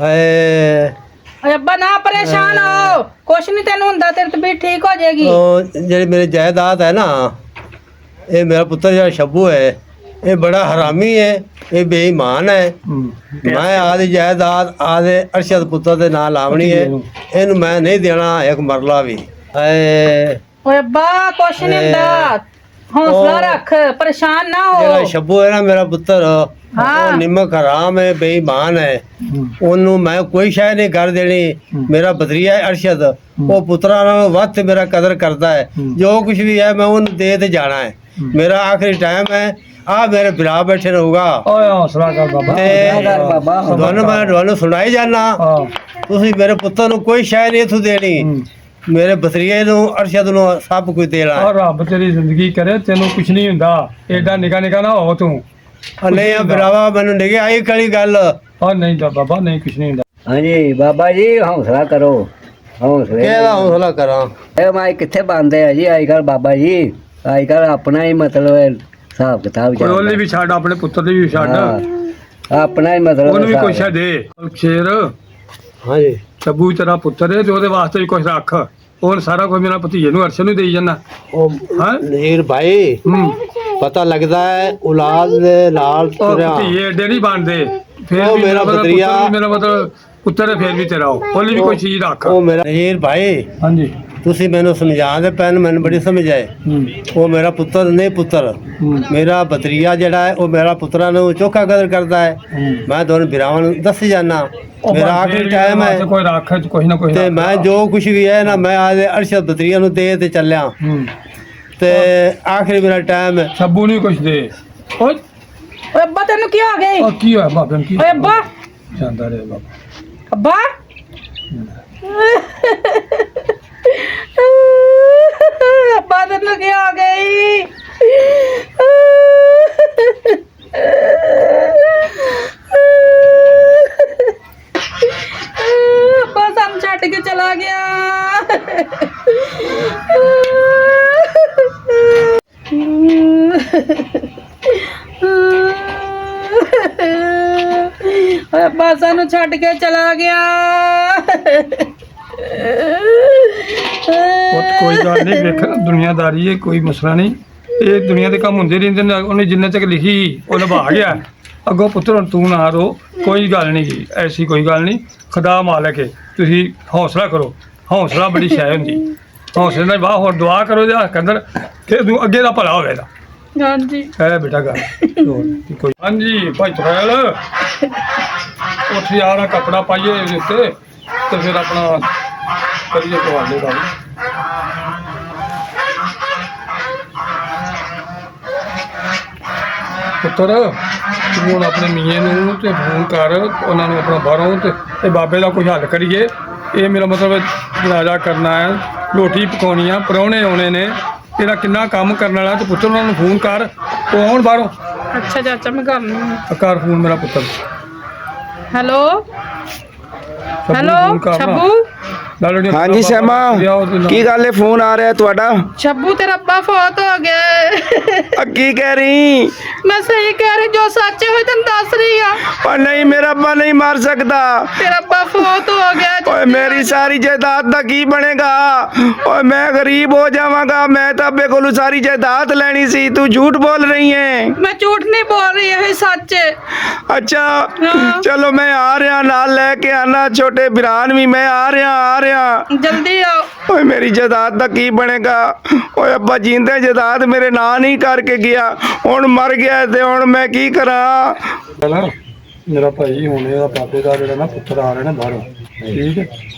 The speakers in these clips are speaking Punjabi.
ਹਾਏ ਓਏ ਅੱਬਾ ਨਾ ਪਰੇਸ਼ਾਨ ਹੋ, ਕੁਛ ਨਹੀਂ ਤੈਨੂੰ ਹੁੰਦਾ, ਤੇਰੀ ਤਬੀਅਤ ਠੀਕ ਹੋ ਜਾਏਗੀ। ਉਹ ਜਿਹੜੀ ਮੇਰੀ ਜਾਇਦਾਦ ਹੈ ਨਾ, ਇਹ ਮੇਰਾ ਪੁੱਤਰ ਜਿਹੜਾ ਸ਼ੱਬੂ ਹੈ, ਇਹ ਬੜਾ ਹਰਾਮੀ ਹੈ, ਇਹ ਬੇਈਮਾਨ ਹੈ। ਮੈਂ ਆਦੀ ਜਾਇਦਾਦ ਆਦੇ ਅਰਸ਼ਦ ਪੁੱਤਰ ਦੇ ਨਾਂ ਲਾਵਣੀ ਹੈ, ਇਹਨੂੰ ਮੈਂ ਨਹੀਂ ਦੇਣਾ ਇੱਕ ਮਰਲਾ ਵੀ। ਹਾਏ ਓਏ ਅੱਬਾ ਕੁਛ ਨਹੀਂ ਹੁੰਦਾ, ਹੌਸਲਾ ਰੱਖ, ਪਰੇਸ਼ਾਨ ਨਾ ਹੋ। ਜਿਹੜਾ ਸ਼ੱਬੂ ਹੈ ਨਾ ਮੇਰਾ ਪੁੱਤਰ, ਉਹ ਨਿਮਕ ਹਰਾਮ ਹੈ, ਬੇਈਮਾਨ ਹੈ। ਉਹਨੂੰ ਮੈਂ ਕੋਈ ਸ਼ੈ ਨਹੀਂ ਕਰ ਦੇਣੀ। ਮੇਰਾ ਬਦਰੀਆ ਹੈ ਅਰਸ਼ਦ, ਉਹ ਪੁੱਤਰਾਂ ਨਾਲ ਵੱਧ ਮੇਰਾ ਕਦਰ ਕਰਦਾ ਹੈ। ਜੋ ਕੁਝ ਵੀ ਹੈ ਮੈਂ ਉਹਨੂੰ ਦੇ ਤੇ ਜਾਣਾ ਹੈ। ਮੇਰਾ ਆਖਰੀ ਟਾਈਮ ਹੈ। ਆ ਮੇਰੇ ਬਿਰਾ ਬੈਠੇ ਰਹੂਗਾ। ਓਏ ਹੌਸਲਾ ਕਰ ਬਾਬਾ। ਤੁਹਾਨੂੰ ਸੁਣਾਈ ਜਾਣਾ, ਤੁਸੀਂ ਮੇਰੇ ਪੁੱਤਰ ਨੂੰ ਕੋਈ ਸ਼ੈ ਨਹੀਂ ਇੱਥੋਂ ਦੇਣੀ। ਮੇਰੇ ਬਸਰੀਏ ਨੂੰ ਅਰਸ਼ਦ ਨੂੰ ਸਭ ਕੁਝ ਦੇਣਾ। ਆ ਰੱਬ ਤੇਰੀ ਜ਼ਿੰਦਗੀ ਕਰੇ, ਤੈਨੂੰ ਕੁਛ ਨਹੀਂ ਹੁੰਦਾ। ਏਡਾ ਨਿਕਾ ਨਿਕਾ ਨਾ ਹੋ ਤੂੰ। ਨਹੀਂ ਆ ਬਿਰਾਵਾ, ਮੈਨੂੰ ਨਹੀਂ ਆਈ ਕਲੀ ਗੱਲ। ਆ ਨਹੀਂ ਦਾ ਬਾਬਾ, ਨਹੀਂ ਕੁਛ ਨਹੀਂ ਹੁੰਦਾ। ਹਾਂਜੀ ਬਾਬਾ ਜੀ ਹੌਸਲਾ ਕਰੋ, ਹੌਸਲੇ ਕਿਹਦਾ ਹੌਸਲਾ ਕਰਾਂ? ਇਹ ਮਾਈ ਕਿੱਥੇ ਬੰਦੇ ਆ ਜੀ ਅੱਜ ਕੱਲ ਬਾਬਾ ਜੀ। ਅੱਜ ਕੱਲ ਆਪਣਾ ਹੀ ਮਤਲਬ ਹਿਸਾਬ ਕਿਤਾਬ ਕੋਈ ਉਹਨੇ ਵੀ ਛੱਡ, ਆਪਣੇ ਪੁੱਤਰ ਦੀ ਵੀ ਛੱਡ, ਆਪਣਾ ਹੀ ਮਤਲਬ ਉਹਨੂੰ ਵੀ ਕੁਛ ਦੇ। ਸ਼ੇਰ ਹਾਂਜੀ ਸ਼ੱਬੂ ਤੇਰਾ ਪੁੱਤਰ ਹੈ ਤੇ ਉਹਦੇ ਵਾਸਤੇ ਵੀ ਕੁਛ ਰੱਖ। ਉਹ ਸਾਰਾ ਕੁਝ ਮੇਰਾ ਭਤੀਜੇ ਨੂੰ ਅਰਸ਼ਦ ਨੂੰ ਦੇਈ ਜਾਂਦਾ। ਉਹ ਹਾਂ ਨੀਰ ਭਾਈ, ਪਤਾ ਲੱਗਦਾ ਹੈ ਔਲਾਦ ਦੇ ਨਾਲ ਤੁਰਿਆ। ਭਤੀਜੇ ਏਡੇ ਨਹੀਂ ਬਣਦੇ। ਫਿਰ ਉਹ ਵੀ ਮੇਰਾ ਬਦਰੀਆ, ਮੇਰਾ ਮਤਲਬ ਪੁੱਤਰ ਹੈ, ਫਿਰ ਵੀ ਤੇਰਾ ਉਹਨੇ ਵੀ ਕੋਈ ਚੀਜ਼ ਰੱਖ। ਉਹ ਮੇਰਾ ਨੀਰ ਭਾਈ, ਹਾਂਜੀ ਤੁਸੀਂ ਮੈਨੂੰ ਸਮਝਾਉਂਦੇ ਪੈਨ, ਮੈਨੂੰ ਬੜੀ ਸਮਝ ਆਏ। ਉਹ ਮੇਰਾ ਪੁੱਤਰ ਨਹੀਂ, ਪੁੱਤਰ ਮੇਰਾ ਬਤਰੀਆ ਜਿਹੜਾ ਹੈ, ਉਹ ਮੇਰਾ ਪੁੱਤਰਾਂ ਨੂੰ ਚੋਖਾ ਕਦਰ ਕਰਦਾ ਹੈ। ਮੈਂ ਦੋਨੋਂ ਬਿਰਾਵਾਂ ਨੂੰ ਦੱਸ ਜਾਣਾ, ਮੇਰਾ ਆਖਰੀ ਟਾਈਮ ਹੈ। ਕੋਈ ਰੱਖ ਕੁਛ ਨਾ ਕੁਛ ਤੇ ਮੈਂ ਜੋ ਕੁਝ ਵੀ ਹੈ ਨਾ, ਮੈਂ ਆਦੇ ਅਰਸ਼ਦ ਬਤਰੀਆ ਨੂੰ ਦੇ ਤੇ ਚੱਲਿਆ। ਤੇ ਆਖਰੀ ਮੇਰਾ ਟਾਈਮ ਹੈ। ਸ਼ੱਬੂ ਨੂੰ ਕੁਛ ਦੇ। ਓਏ ਓਏ ਅੱਬਾ ਤੈਨੂੰ ਕੀ ਹੋ ਗਈ? ਉਹ ਕੀ ਹੋਇਆ ਬਾਬੇ ਨੂੰ? ਕੀ ਓਏ ਅੱਬਾ, ਜਾਂਦਾ ਰਿਹਾ ਬਾਬਾ। ਅੱਬਾ ਅੱਬਾ ਤੈਨੂੰ ਕੀ ਹੋ ਗਈ? ਅੱਬਾ ਸਾਨੂੰ ਛੱਡ ਕੇ ਚਲਾ ਗਿਆ। ਓਏ ਅੱਬਾ ਸਾਨੂੰ ਛੱਡ ਕੇ ਚਲਾ ਗਿਆ। ਕੋਈ ਗੱਲ ਨਹੀਂ, ਵੇਖ ਦੁਨੀਆਦਾਰੀ ਹੈ, ਕੋਈ ਮਸਲਾ ਨਹੀਂ। ਇਹ ਦੁਨੀਆ ਦੇ ਕੰਮ ਹੁੰਦੇ ਰਹਿੰਦੇ ਨੇ। ਉਹਨੇ ਜਿੰਨਾ ਤੱਕ ਲਿਖੀ ਉਹ ਨਿਭਾ ਗਿਆ। ਅੱਗੋਂ ਪੁੱਤਰ ਹੁਣ ਤੂੰ ਨਾ ਰੋ, ਕੋਈ ਗੱਲ ਨਹੀਂ ਗੀ, ਐਸੀ ਕੋਈ ਗੱਲ ਨਹੀਂ। ਖੁਦਾ ਮਾਲਕ ਹੈ, ਤੁਸੀਂ ਹੌਸਲਾ ਕਰੋ। ਹੌਸਲਾ ਬੜੀ ਸ਼ੈ ਹੁੰਦੀ। ਹੌਸਲੇ ਨਾਲ ਬਾਹ ਹੋਰ ਦੁਆ ਕਰੋ ਜੇ ਕੰਦਰ ਕਿ ਤੂੰ ਅੱਗੇ ਦਾ ਭਲਾ ਹੋਵੇਗਾ। ਹਾਂਜੀ ਹੈ ਬੇਟਾ ਗੱਲ ਕੋਈ। ਹਾਂਜੀ ਭਾਈ ਤਰੈਲ, ਉੱਥੇ ਯਾਰ ਕੱਪੜਾ ਪਾਈਏ ਇਹਦੇ ਉੱਤੇ ਤੇ ਫਿਰ ਆਪਣਾ ਕਰੀਏ ਤੁਹਾਡੇ ਦਾ। ਪੁੱਤਰ ਤੂੰ ਹੁਣ ਆਪਣੇ ਮੀਆਂ ਨੂੰ ਤੇ ਫੋਨ ਕਰ, ਉਹਨਾਂ ਨੂੰ ਆਪਣਾ ਬਾਹਰੋਂ ਤੇ ਬਾਬੇ ਦਾ ਕੋਈ ਹੱਲ ਕਰੀਏ। ਇਹ ਮੇਰਾ ਮਤਲਬ ਜਨਾਜ਼ਾ ਕਰਨਾ ਹੈ, ਰੋਟੀ ਪਕਾਉਣੀ ਆ, ਪ੍ਰਾਹੁਣੇ ਆਉਣੇ ਨੇ, ਤੇਰਾ ਕਿੰਨਾ ਕੰਮ ਕਰਨ ਵਾਲਾ। ਤੇ ਪੁੱਤਰ ਉਹਨਾਂ ਨੂੰ ਫੋਨ ਕਰ, ਉਹ ਆਉਣ ਬਾਹਰੋਂ। ਅੱਛਾ ਚਾਚਾ ਮੈਂ ਕਰਨੀ। ਕਰ ਫੋਨ ਮੇਰਾ ਪੁੱਤਰ। Hello hello Shabbu. ਹਾਂਜੀ ਸ਼ਮਾ, ਕੀ ਗੱਲ ਹੈ? ਫੋਨ ਆ ਰਿਹਾ ਤੁਹਾਡਾ। ਸ਼ੱਬੂ ਤੇਰਾ ਅੱਬਾ ਫੌਤ ਹੋ ਗਿਆ। ਕੀ ਕਹਿ ਰਹੀ? ਮੈਂ ਸਹੀ ਕਹਿ ਰਹੀ, ਜੋ ਸੱਚ ਹੋਈ ਤੈਨੂੰ ਦੱਸ ਰਹੀ ਆ। ਪਰ ਨਹੀਂ, ਮੇਰਾ ਅੱਬਾ ਨਹੀਂ ਮਾਰ ਸਕਦਾ। ਤੇਰਾ ਅੱਬਾ ਫੌਤ ਹੋ ਗਿਆ। ਓਏ ਮੇਰੀ ਸਾਰੀ ਜਾਇਦਾਦ ਦਾ ਕੀ ਬਣੇਗਾ? ਓਏ ਮੈਂ ਗਰੀਬ ਹੋ ਜਾਵਾਂਗਾ। ਮੈਂ ਤਾਂ ਅੱਬੇ ਕੋਲੋਂ ਸਾਰੀ ਜਾਇਦਾਦ ਲੈਣੀ ਸੀ। ਤੂੰ ਝੂਠ ਬੋਲ ਰਹੀ ਹੈ। ਮੈਂ ਝੂਠ ਨਹੀਂ ਬੋਲ ਰਹੀ, ਇਹ ਸੱਚ ਹੈ। ਅੱਛਾ ਚਲੋ ਮੈਂ ਆ ਰਿਹਾ, ਨਾਲ ਲੈ ਕੇ ਆਣਾ ਛੋਟੇ ਬਿਰਾਨ ਵੀ। ਮੈਂ ਆ ਰਿਹਾ ਜਲਦੀ ਆਓ। ਓਏ ਮੇਰੀ ਜਾਇਦਾਦ ਦਾ ਕੀ ਬਣੇਗਾ? ਓਏ ਅੱਬਾ ਜਿੰਦੇ ਜਾਇਦਾਦ ਮੇਰੇ ਨਾਂ ਨਹੀਂ ਕਰਕੇ ਗਿਆ, ਹੁਣ ਮਰ ਗਿਆ ਤੇ ਹੁਣ ਮੈਂ ਕੀ ਕਰਾਂ? ਮੇਰਾ ਭਾਈ ਹੁਣ ਇਹਦਾ ਬਾਬੇ ਦਾ ਜਿਹੜਾ ਨਾ ਪੁੱਤਰ ਆ ਰਿਹਾ ਨਾ ਬਾਹਰੋਂ, ਠੀਕ ਹੈ,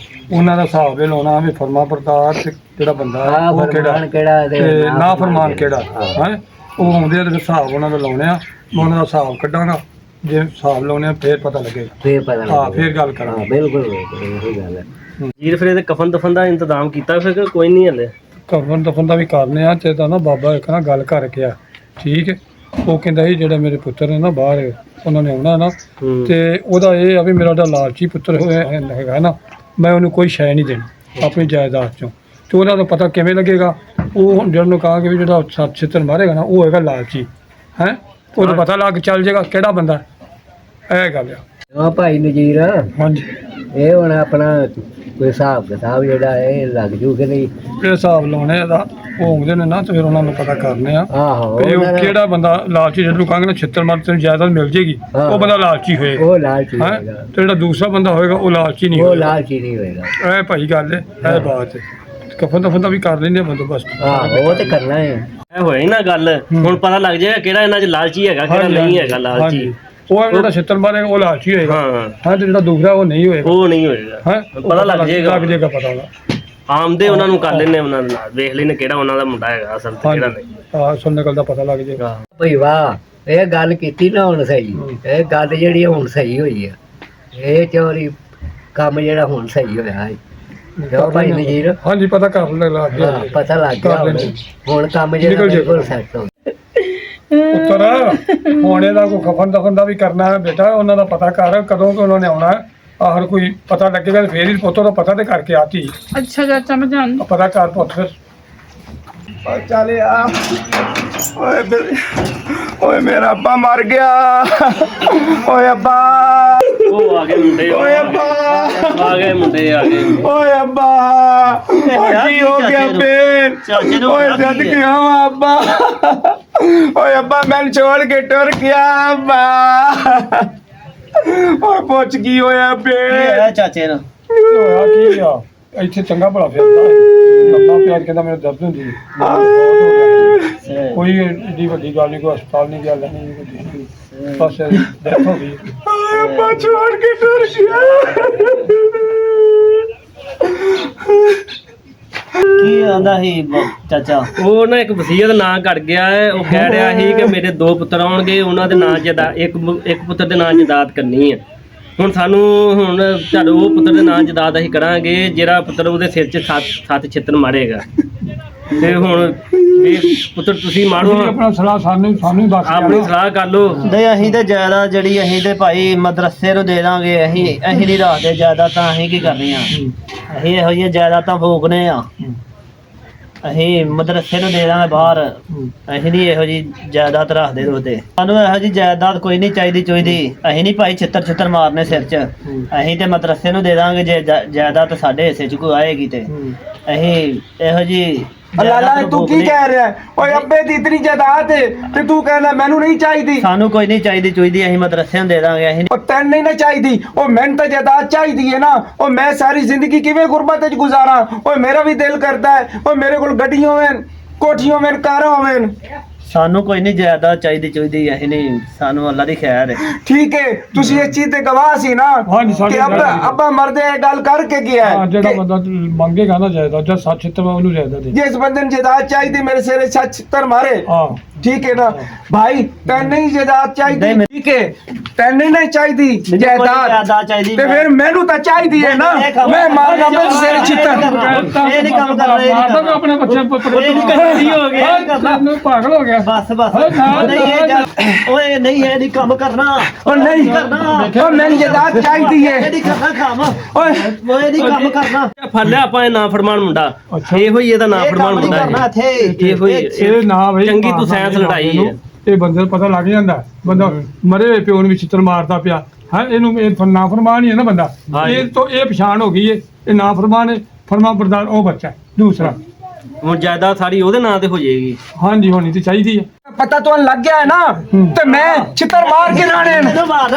ਉਹਨਾਂ ਦਾ ਹਿਸਾਬ ਇਹ ਲਾਉਣਾ ਵੀ ਫਰਮਾ ਬਰਦਾਰ ਤੇ ਜਿਹੜਾ ਬੰਦਾ ਹੈ ਉਹ ਕਿਹੜਾ ਤੇ ਨਾ ਫਰਮਾਨ ਕਿਹੜਾ ਹੈ। ਉਹ ਆਉਂਦੇ ਆ ਤੇ ਹਿਸਾਬ ਉਹਨਾਂ ਦਾ ਲਾਉਣੇ ਆ। ਮੈਂ ਉਹਨਾਂ ਦਾ ਹਿਸਾਬ ਕੱਢਾਂਗਾ, ਜੇ ਹਿਸਾਬ ਲਾਉਣੇ ਆ ਫੇਰ ਪਤਾ ਲੱਗੇਗਾ। ਹਾਂ ਫੇਰ ਗੱਲ ਕਰਾਂਗੇ। ਬਿਲਕੁਲ ਇਹੀ ਗੱਲ ਹੈ। ਜੀਰ ਫਿਰ ਇਹਦੇ ਕਫਨ ਦਫਨ ਦਾ ਇੰਤਜ਼ਾਮ ਕੀਤਾ ਫਿਰ ਕਿ ਕੋਈ ਨਹੀਂ ਹਲੇ? ਕਫਨ ਦਫਨ ਦਾ ਵੀ ਕਰਨੇ ਆ। ਤੇ ਤਾਂ ਨਾ ਬਾਬਾ ਇੱਕ ਨਾ ਗੱਲ ਕਰਕੇ ਆ, ਠੀਕ ਹੈ। ਉਹ ਕਹਿੰਦਾ ਸੀ ਜਿਹੜੇ ਮੇਰੇ ਪੁੱਤਰ ਨੇ ਨਾ ਬਾਹਰ, ਉਹਨਾਂ ਨੇ ਆਉਣਾ ਨਾ, ਤੇ ਉਹਦਾ ਇਹ ਆ ਵੀ ਮੇਰਾ ਜਿਹੜਾ ਲਾਲਚੀ ਪੁੱਤਰ ਹੈਗਾ ਨਾ, ਮੈਂ ਉਹਨੂੰ ਕੋਈ ਸ਼ੈ ਨਹੀਂ ਦੇਣੀ ਆਪਣੀ ਜਾਇਦਾਦ ਚੋਂ। ਤੇ ਉਹਨਾਂ ਨੂੰ ਪਤਾ ਕਿਵੇਂ ਲੱਗੇਗਾ? ਉਹ ਹੁਣ ਜਿਹੜਾ ਨੂੰ ਕਹਾਂਗੇ ਵੀ ਜਿਹੜਾ 7-76 ਮਾਰੇਗਾ ਨਾ, ਉਹ ਹੈਗਾ ਲਾਲਚੀ ਹੈ। ਉਹਨੂੰ ਪਤਾ ਲੱਗ ਚੱਲ ਜਾਏਗਾ ਕਿਹੜਾ ਬੰਦਾ। ਇਹ ਗੱਲ ਆ। ਹਾਂ ਭਾਈ ਨਜੀਰ ਹਾਂਜੀ ਇਹ ਹੁਣ ਆਪਣਾ ਕੋਈ ਹਿਸਾਬ ਕਿਤਾਬ ਜਿਹੜਾ ਇਹ ਲੱਗ ਜੂ ਕਿ ਨਹੀਂ? ਇਹ ਹਿਸਾਬ ਲਾਉਣੇ ਇਹਦਾ ਉਹ ਆਉਂਦੇ ਨੇ ਨਾ ਤੇ ਫਿਰ ਉਹਨਾਂ ਨੂੰ ਪਤਾ ਕਰਨੇ ਆ ਆਹੋ ਕਿ ਉਹ ਉਹਨਾਂ ਦਾ- ਕਿਹੜਾ ਬੰਦਾ ਲਾਲਚੀ, ਜਿਹਨੂੰ ਕਹਾਂਗੇ ਨਾ ਛਿੱਤਰ ਮਾਰ ਤੈਨੂੰ ਜਾਇਦਾਦ ਮਿਲ ਜੇਗੀ, ਹਾਂ। ਉਹ ਬੰਦਾ ਲਾਲਚੀ ਹੋਏਗਾ ਉਹ ਲਾਲਚੀ ਹੈ। ਹੋਏਗਾ, ਤੇ ਜਿਹੜਾ ਦੂਸਰਾ ਬੰਦਾ ਹੋਏਗਾ ਉਹ ਲਾਲਚੀ ਨਹੀਂ ਉਹ ਹੋਏਗਾ। ਲਾਲਚੀ ਨਹੀਂ ਹੋਏਗਾ। ਇਹ ਭਾਈ ਗੱਲ ਹੈ, ਇਹ ਬਾਤ ਹੈ। ਕਫਨ ਦਫਨ ਦਾ ਵੀ ਕਰ ਲੈਂਦੇ ਆ ਬੰਦੋਬਸਤ। ਆਹੋ ਉਹ ਤੇ ਕਰਨਾ ਹੈ। ਇਹ ਹੋਈ ਨਾ ਗੱਲ, ਹੁਣ ਪਤਾ ਲੱਗ ਜਾਏਗਾ ਕਿਹੜਾ ਇਹਨਾਂ 'ਚ ਲਾਲਚੀ ਹੈਗਾ, ਕਿਹੜਾ ਨਹੀਂ ਹੈਗਾ ਲਾਲਚੀ। ਹਾਂਜੀ। ਉਹ ਜਿਹੜਾ ਛਿੱਤਰ ਮਾਰੇਗਾ ਉਹ ਲਾਲਚੀ ਹੋਏਗਾ, ਹਾਂ, ਹਾਂ, ਤੇ ਜਿਹੜਾ ਦੂਸਰਾ ਉਹ ਨਹੀਂ ਹੋਏਗਾ। ਉਹ ਨਹੀਂ ਹੋਏਗਾ। ਹੈ ਪਤਾ ਲੱਗ ਜਾਏਗਾ। ਲੱਗ ਜਾਏਗਾ ਪਤਾ ਉਹਦਾ। ਆਮਦੇ ਉਹਨਾਂ ਨੂੰ ਕਰ ਲੈਣੇ, ਉਹਨਾਂ ਨਾਲ ਵੇਖ ਲੈਣੇ ਕਿਹੜਾ ਉਹਨਾਂ ਦਾ ਮੁੰਡਾ ਹੈਗਾ ਅਸਲ ਤੇ ਕਿਹੜਾ ਨਹੀਂ। ਹਾਂ, ਸੁਣ ਨਿਕਲ ਦਾ ਪਤਾ ਲੱਗ ਜਾਏਗਾ। ਭਈ ਵਾਹ, ਇਹ ਗੱਲ ਕੀਤੀ ਨਾ ਹੁਣ ਸਹੀ, ਇਹ ਗੱਲ ਜਿਹੜੀ ਹੁਣ ਸਹੀ ਹੋਈ ਆ। ਇਹ ਚੋਰੀ ਕੰਮ ਜਿਹੜਾ ਹੁਣ ਸਹੀ ਹੋਇਆ ਹੈ। ਜੋ ਭਾਈ ਨਜੀਰ, ਹਾਂਜੀ, ਪਤਾ ਕਰ ਲੱਗ ਗਿਆ। ਹਾਂ, ਪਤਾ ਲੱਗ ਗਿਆ ਕਰ ਹੁਣ। ਲੈਂਦੇ। ਹੁਣ ਕੰਮ ਜਿਹੜਾ ਨਿਕਲ ਬਿਲਕੁਲ ਸੈੱਟ ਹੋ ਗਿਆ। ਪੁੱਤਰ ਹੋਣੇ ਦਾ ਕੋਈ ਕਫਨ ਦਫਨ ਦਾ ਵੀ ਕਰਨਾ ਹੈ ਬੇਟਾ, ਉਹਨਾਂ ਦਾ ਪਤਾ ਕਰ ਕਦੋਂ ਕਿ ਉਹਨਾਂ ਨੇ ਆਉਣਾ ਹੈ। ਆਖਰ ਕੋਈ ਪਤਾ ਲੱਗੇਗਾ ਤੇ ਫੇਰ ਹੀ ਪੁੱਤਰ ਦਾ ਪਤਾ ਤੇ ਕਰਕੇ ਆਤੀ। ਅੱਛਾ ਚਾਚਾ ਮੈਂ ਜਾਣ ਪਤਾ ਕਰ ਪੁੱਤ ਫਿਰ। ਓਏ ਚੱਲ ਆ ਓਏ ਮੇਰਾ ਅੱਬਾ ਮਰ ਗਿਆ। ਓਏ ਅੱਬਾ, ਉਹ ਆ ਗਏ ਮੁੰਡੇ, ਓਏ ਅੱਬਾ, ਆ ਗਏ ਮੁੰਡੇ, ਆ ਗਏ। ਓਏ ਅੱਬਾ, ਓਏ ਕੀ ਹੋ ਗਿਆ ਬੇਨ? ਚਾਚੇ ਨੂੰ ਓਏ ਹੋਇਆ ਕੀ ਜਦ ਹੈ? ਕਿਉਂ ਆ ਅੱਬਾ? ਓਏ ਅੱਬਾ ਮੈਨੂੰ ਛੋੜ ਕੇ ਟੁਰ ਗਿਆ ਅੱਬਾ। ਓਏ ਪੁੱਛ ਕੀ ਹੋਇਆ ਬੇਨ? ਚਾਚੇ ਨੂੰ ਹੋਇਆ ਕੀ ਆ? ਇੱਥੇ ਚੰਗਾ ਭਲਾ ਫਿਰਦਾ ਲੰਮਾ ਪਿਆ, ਕਹਿੰਦਾ ਮੈਨੂੰ ਦਰਦ ਹੁੰਦੀ ਹੈ। ਕੋਈ ਏਡੀ ਵੱਡੀ ਗੱਲ ਨਹੀਂ, ਕੋਈ ਹਸਪਤਾਲ ਨਹੀਂ ਗਿਆ, ਨਹੀਂ ਕੋਈ ਬਸ ਡੈਥ ਹੋ ਗਈ। ਅੱਬਾ ਛੋੜ ਕੇ ਟੁਰ ਗਿਆ। ਕੀ ਆਂਦਾ ਸੀ ਚਾਚਾ? ਉਹ ਨਾ ਇੱਕ ਵਸੀਅਤ ਨਾਂ ਕਰ ਗਿਆ ਹੈ। ਉਹ ਕਹਿ ਰਿਹਾ ਸੀ ਕਿ ਮੇਰੇ 2 ਪੁੱਤਰ ਆਉਣਗੇ, ਉਹਨਾਂ ਦੇ ਨਾਂ ਇੱਕ ਪੁੱਤਰ ਦੇ ਨਾਂ ਜਾਇਦਾਦ ਕਰਨੀ ਹੈ। ਹੁਣ ਸਾਨੂੰ ਤੁਹਾਡੇ ਉਹ ਪੁੱਤਰ ਦੇ ਨਾਂ ਜਾਇਦਾਦ ਅਸੀਂ ਕਰਾਂਗੇ ਜਿਹੜਾ ਪੁੱਤਰ ਉਹਦੇ ਸਿਰ 'ਚ 7 ਛਿੱਤਰ ਮਾਰੇਗਾ। ਤੇ ਹੁਣ ਇਹ ਪੁੱਤਰ ਤੁਸੀਂ ਮਾਰੋ, ਤੁਸੀਂ ਆਪਣਾ ਸਲਾਹ ਸਾਨੂੰ ਹੀ ਦੱਸ ਦਿਓ। ਆਪਣੀ ਸਲਾਹ ਕਰ ਲਓ। ਨਹੀਂ ਅਸੀਂ ਤੇ ਜ਼ਿਆਦਾ ਜਿਹੜੀ ਅਸੀਂ ਤੇ ਭਾਈ ਮਦਰਸੇ ਨੂੰ ਦੇ ਦਾਂਗੇ। ਅਸੀਂ ਨਹੀਂ ਰੱਖਦੇ ਜ਼ਿਆਦਾ, ਤਾਂ ਅਸੀਂ ਕੀ ਕਰਨੀ ਆ? ਅਸੀਂ ਇਹੋ ਜਿਹੀਆਂ ਜਾਇਦਾਦਾਂ ਫੂਕਨੇ ਆ। ਅਸੀਂ ਮਦਰਸੇ ਨੂੰ ਦੇ ਦਾਂਗੇ ਬਾਹਰ। ਅਸੀਂ ਨਹੀਂ ਇਹੋ ਜਿਹੀ ਜਾਇਦਾਦ ਰੱਖਦੇ ਰੋਦੇ। ਸਾਨੂੰ ਇਹੋ ਜਿਹੀ ਜਾਇਦਾਦ ਕੋਈ ਨਹੀਂ ਚਾਹੀਦੀ। ਅਸੀਂ ਨਹੀਂ ਭਾਈ ਛਿੱਤਰ ਮਾਰਨੇ ਸਿਰ 'ਚ। ਅਸੀਂ ਤੇ ਮਦਰਸੇ ਨੂੰ ਦੇ ਦਾਂਗੇ ਜੇ ਜਾਇਦਾਦ ਸਾਡੇ ਹਿੱਸੇ 'ਚ ਕੋਈ ਆਏਗੀ ਤੇ। ਅਸੀਂ ਇਹੋ ਜਿਹੀ ਲਾਲਾ ਤੂੰ ਕੀ ਕਹਿ ਰਿਹਾ? ਓਏ ਅੱਬੇ ਦੀ ਇਤਨੀ ਜਾਇਦਾਦ ਹੈ ਤੇ ਤੂੰ ਕਹਿੰਦਾ ਮੈਨੂੰ ਨਹੀਂ ਚਾਹੀਦੀ। ਸਾਨੂੰ ਕੋਈ ਨਹੀਂ ਚਾਹੀਦੀ ਚੁਈਦੀ, ਅਸੀਂ ਮਦਰਸੇ ਨੂੰ ਦੇ ਦਾਂਗੇ। ਅਸੀਂ ਉਹ ਤੈਨੂੰ ਨਹੀਂ ਨਾ ਚਾਹੀਦੀ, ਉਹ ਮੈਨੂੰ ਤਾਂ ਜਾਇਦਾਦ ਚਾਹੀਦੀ ਹੈ ਨਾ। ਉਹ ਮੈਂ ਸਾਰੀ ਜ਼ਿੰਦਗੀ ਕਿਵੇਂ ਗੁਰਬਤ ਵਿੱਚ ਗੁਜ਼ਾਰਾਂ? ਓਏ ਮੇਰਾ ਵੀ ਦਿਲ ਕਰਦਾ ਹੈ ਓਏ ਮੇਰੇ ਕੋਲ ਗੱਡੀਆਂ ਹੋਣ, ਕੋਠੀਆਂ ਹੋਣ, ਕਾਰਾਂ ਹੋਣ। ਸਾਨੂੰ ਕੋਈ ਨਹੀਂ ਜ਼ਿਆਦਾ ਚਾਹੀਦੀ ਅਸੀਂ ਨਹੀਂ, ਸਾਨੂੰ ਅੱਲਾ ਦੀ ਖੈਰ ਹੈ। ਠੀਕ ਹੈ, ਤੁਸੀਂ ਇਸ ਚੀਜ਼ ਤੇ ਗਵਾਹ ਸੀ ਨਾ ਹਾਂਜੀ, ਸਾਡੇ ਕਿ ਅੱਬਾ ਮਰਦੇ ਇਹ ਗੱਲ ਕਰਕੇ ਗਿਆ ਹਾਂ, ਹੈ ਜਿਹੜਾ ਕਿ ਬੰਦਾ ਮੰਗੇਗਾ ਨਾ ਜਾਇਦਾਦ, ਜਦ 7 ਛਿੱਤਰ ਉਹਨੂੰ ਜਾਇਦਾਦ ਦੇ। ਜਿਸ ਬੰਦੇ ਨੂੰ ਜਾਇਦਾਦ ਚਾਹੀਦੀ ਮੇਰੇ ਸਿਰੇ 76 ਮਾਰੇ। ਹਾਂ, ਠੀਕ ਹੈ ਨਾ ਭਾਈ, ਤੈਨੂੰ ਨਹੀਂ ਜਾਇਦਾਦ ਚਾਹੀਦੀ। ਨਹੀਂ, ਠੀਕ ਹੈ, ਤੈਨੂੰ ਨਹੀਂ ਚਾਹੀਦੀ ਜਾਇਦਾਦ ਜਾਇਦਾਦ ਚਾਹੀਦੀ ਤੇ ਫਿਰ ਮੈਨੂੰ ਤਾਂ ਚਾਹੀਦੀ ਹੈ ਨਾ। ਮੈਂ ਮਾਰਨਾ ਮੇਰੇ ਸਿਰੇ ਛਿੱਤਰ। ਇਹ ਨਹੀਂ ਕੰਮ ਕਰ ਰਹੇ। ਮਾਰਦਾ ਮੈਂ ਆਪਣੇ ਬੱਚੇ ਇਹ ਨਹੀਂ ਕਰਦੀ ਹੋ ਗਿਆ। ਨੂੰ ਪਾਗਲ ਹੋ ਗਿਆ। ਬਸ ਨਾ, ਨਹੀਂ ਓਏ ਨਹੀਂ ਇਹ ਨਹੀਂ ਕੰਮ ਕਰਨਾ। ਉਹ ਨਹੀਂ ਉਹ ਮੈਨੂੰ ਜਾਇਦਾਦ ਚਾਹੀਦੀ ਹੈ। ਇਹ ਨਹੀਂ ਕਰਨਾ ਕੰਮ। ਓਏ ਓਏ ਨਹੀਂ ਕੰਮ ਕਰਨਾ। ਫੜ ਲਿਆ ਆਪਾਂ ਇਹ ਨਾਂ ਫਰਮਾਨ ਮੁੰਡਾ। ਇਹੋ ਹੀ ਇਹਦਾ ਨਾਂ ਇਹ ਫਰਮਾਨ ਕੰਮ ਨਹੀਂ ਮੁੰਡਾ ਕਰਨਾ ਹੈ। ਇੱਥੇ। ਇਹੋ ਹੀ ਇਹ ਨਾ ਬਈ ਚੰਗੀ ਤੂੰ ਸਾਇੰਸ ਲੜਾਈ ਹੈ। ਇਹ ਬੰਦੇ ਨੂੰ ਪਤਾ ਲੱਗ ਜਾਂਦਾ, ਬੰਦਾ ਮਰੇ ਹੋਏ ਪਿਓ ਨੂੰ ਵੀ ਛਿੱਤਰ ਮਾਰਦਾ ਪਿਆ ਹੈ। ਇਹਨੂੰ ਇਹ ਨਾ ਫਰਮਾਨ ਹੀ ਹੈ ਨਾ ਬੰਦਾ। ਇਹ ਤੋਂ ਇਹ ਪਛਾਣ ਹੋ ਗਈ ਹੈ, ਇਹ ਨਾ ਫਰਮਾਨ ਹੈ। ਫਰਮਾ ਬਰਦਾਰ ਉਹ ਬੱਚਾ ਹੈ। ਦੂਸਰਾ ਹੁਣ ਜਾਇਦਾਦ ਸਾਰੀ ਉਹਦੇ ਨਾਂ ਤੇ ਹੋ ਜਾਏਗੀ। ਹਾਂਜੀ, ਹੋਣੀ ਤੇ ਚਾਹੀਦੀ ਹੈ। ਪਤਾ ਤੁਹਾਨੂੰ ਲੱਗ ਗਿਆ ਹੈ ਨਾ ਤੇ ਮੈਂ ਛਿੱਤਰ ਮਾਰ ਕੇ ਰਾਣੇ ਮਾਰ